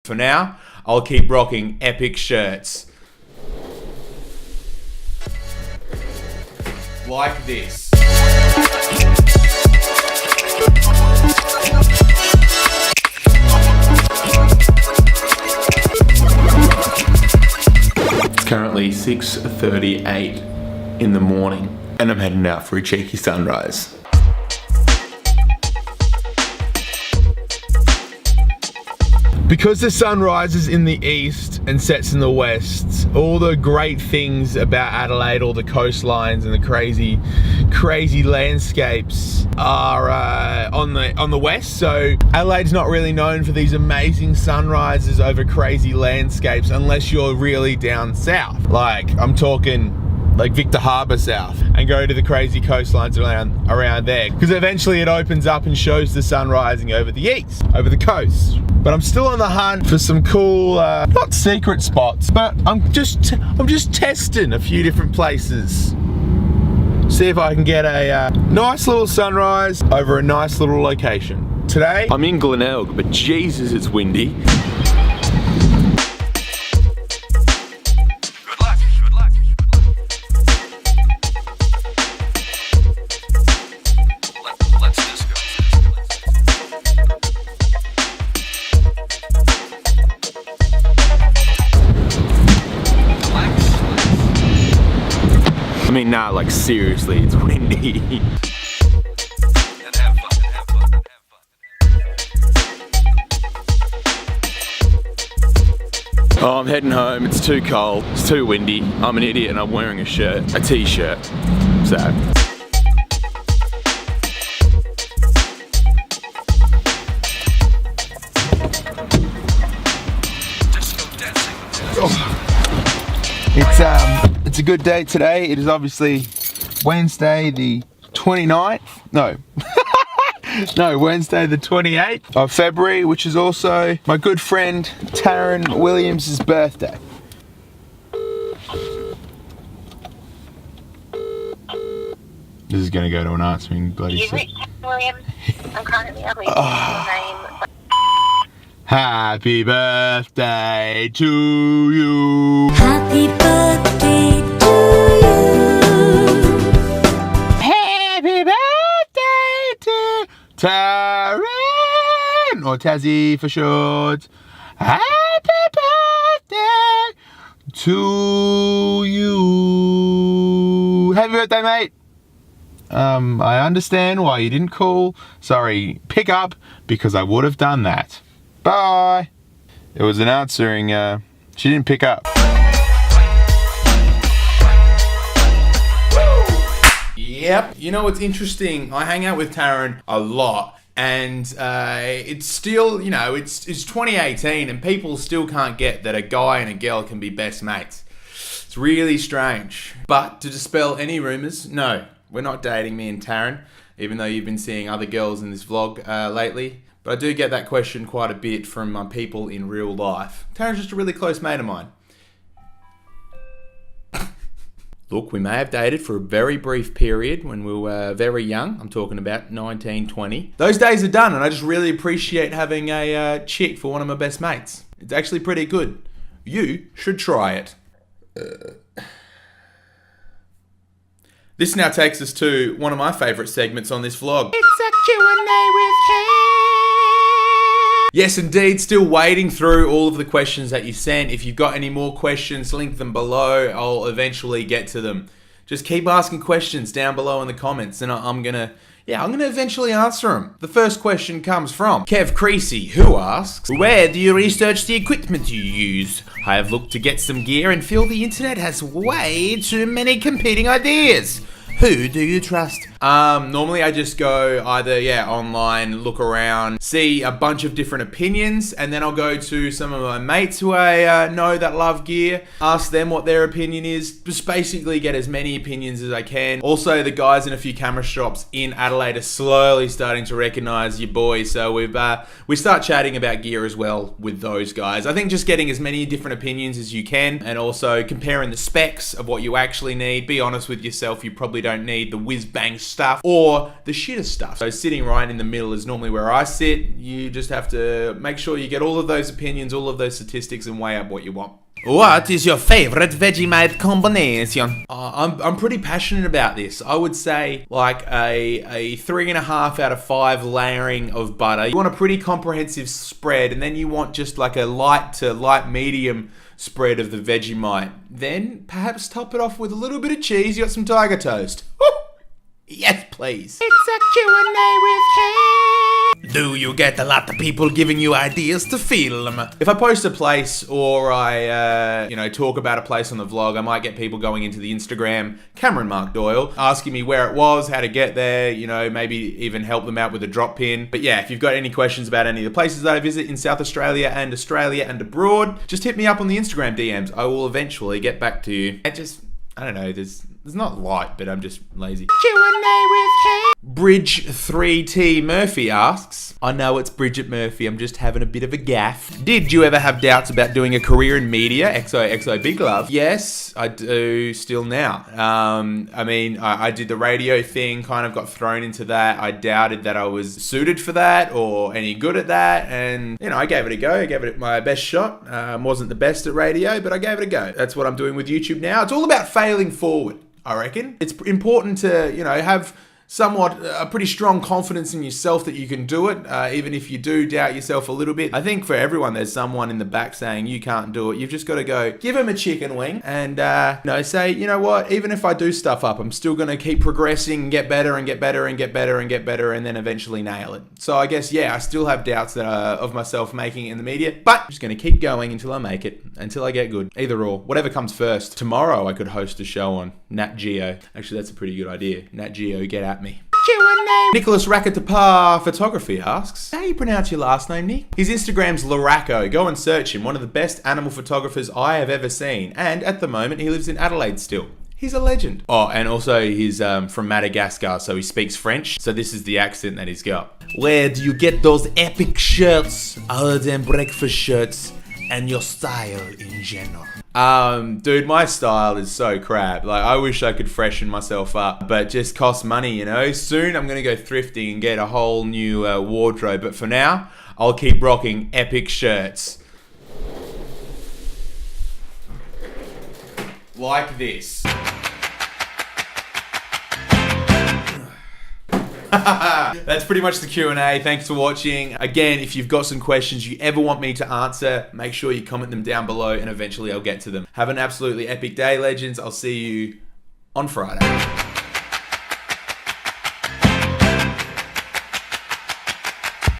For now, I'll keep rocking epic shirts. Like this. It's currently 6:38 in the morning and I'm heading out for a cheeky sunrise. Because the sun rises in the east and sets in the west, all the great things about Adelaide, all the coastlines and the crazy landscapes are on the west. So Adelaide's not really known for these amazing sunrises over crazy landscapes unless you're really down south. Like I'm talking like Victor Harbour south, and go to the crazy coastlines around there, because eventually it opens up and shows the sun rising over the east, over the coast. But I'm still on the hunt for some cool, not secret spots, but I'm just testing a few different places. See if I can get a nice little sunrise over a nice little location. Today, I'm in Glenelg, but Jesus, it's windy. I mean, nah, like seriously, it's windy. Oh, I'm heading home. It's too cold. It's too windy. I'm an idiot and I'm wearing a t-shirt. So. It's a good day today. It is obviously Wednesday the 29th. No. No, Wednesday the 28th of February, which is also my good friend Taryn Williams' birthday. This is gonna go to an answering bloody set. Williams. I'm currently at least your name. Happy birthday to you. Happy birthday to you. Happy birthday to Taryn, or Tassie for short. Happy birthday to you. Happy birthday, mate. I understand why you didn't call. Sorry, pick up, because I would have done that. Bye. It was an answering, she didn't pick up. Yep. You know what's interesting? I hang out with Taryn a lot, and it's still, you know, it's 2018 and people still can't get that a guy and a girl can be best mates. It's really strange. But to dispel any rumours, no, we're not dating, me and Taryn, even though you've been seeing other girls in this vlog lately. But I do get that question quite a bit from my people in real life. Taryn's just a really close mate of mine. Look, we may have dated for a very brief period when we were very young. I'm talking about 19, 20. Those days are done, and I just really appreciate having a chick for one of my best mates. It's actually pretty good. You should try it. This now takes us to one of my favourite segments on this vlog. It's a Q&A with Kev. Yes, indeed, still wading through all of the questions that you sent. If you've got any more questions, link them below. I'll eventually get to them. Just keep asking questions down below in the comments, and I'm gonna eventually answer them. The first question comes from Kev Creasy, who asks, where do you research the equipment you use? I have looked to get some gear and feel the internet has way too many competing ideas. Who do you trust? Normally I just go either, online, look around, see a bunch of different opinions, and then I'll go to some of my mates who I know that love gear, ask them what their opinion is, just basically get as many opinions as I can. Also, the guys in a few camera shops in Adelaide are slowly starting to recognize your boy, so we start chatting about gear as well with those guys. I think just getting as many different opinions as you can, and also comparing the specs of what you actually need. Be honest with yourself, you probably don't don't need the whiz-bang stuff or the shitter stuff. So sitting right in the middle is normally where I sit. You just have to make sure you get all of those opinions, all of those statistics, and weigh up what you want. What is your favorite Vegemite combination? I'm pretty passionate about this. I would say like a 3.5 out of 5 layering of butter. You want a pretty comprehensive spread, and then you want just like a light to light medium spread of the Vegemite. Then perhaps top it off with a little bit of cheese. You got some tiger toast. Woo! Yes, please. It's a Q&A with Ken. Do you get a lot of people giving you ideas to film? If I post a place or I, talk about a place on the vlog, I might get people going into the Instagram, camerondoyle, asking me where it was, how to get there, maybe even help them out with a drop pin. But yeah, if you've got any questions about any of the places that I visit in South Australia and abroad, just hit me up on the Instagram DMs. I will eventually get back to you. I don't know, there's not light, but I'm just lazy. Q&A with Ken. Bridge 3T Murphy asks, I know it's Bridget Murphy, I'm just having a bit of a gaff. Did you ever have doubts about doing a career in media? XOXO Big Love. Yes, I do still now. I did the radio thing, kind of got thrown into that. I doubted that I was suited for that or any good at that. And, I gave it a go. I gave it my best shot. Wasn't the best at radio, but I gave it a go. That's what I'm doing with YouTube now. It's all about failing forward, I reckon. It's important to, have somewhat a pretty strong confidence in yourself that you can do it, even if you do doubt yourself a little bit. I think for everyone, there's someone in the back saying you can't do it. You've just got to go give them a chicken wing and say, you know what, even if I do stuff up, I'm still going to keep progressing and get better and get better and get better and get better and then eventually nail it. So I guess, I still have doubts that of myself making it in the media, but I'm just going to keep going until I make it, until I get good. Either or, whatever comes first. Tomorrow I could host a show on Nat Geo. Actually, that's a pretty good idea. Nat Geo, get at me. Q&A. Nicholas Rakatapar Photography asks, how do you pronounce your last name, Nick? His Instagram's Laracco. Go and search him. One of the best animal photographers I have ever seen. And at the moment, he lives in Adelaide still. He's a legend. Oh, and also he's from Madagascar, so he speaks French. So this is the accent that he's got. Where do you get those epic shirts other than breakfast shirts and your style in general? Dude, my style is so crap. Like, I wish I could freshen myself up, but it just costs money, Soon I'm gonna go thrifting and get a whole new wardrobe, but for now, I'll keep rocking epic shirts. Like this. That's pretty much the Q&A. Thanks for watching. Again, if you've got some questions you ever want me to answer, make sure you comment them down below and eventually I'll get to them. Have an absolutely epic day, legends. I'll see you on Friday.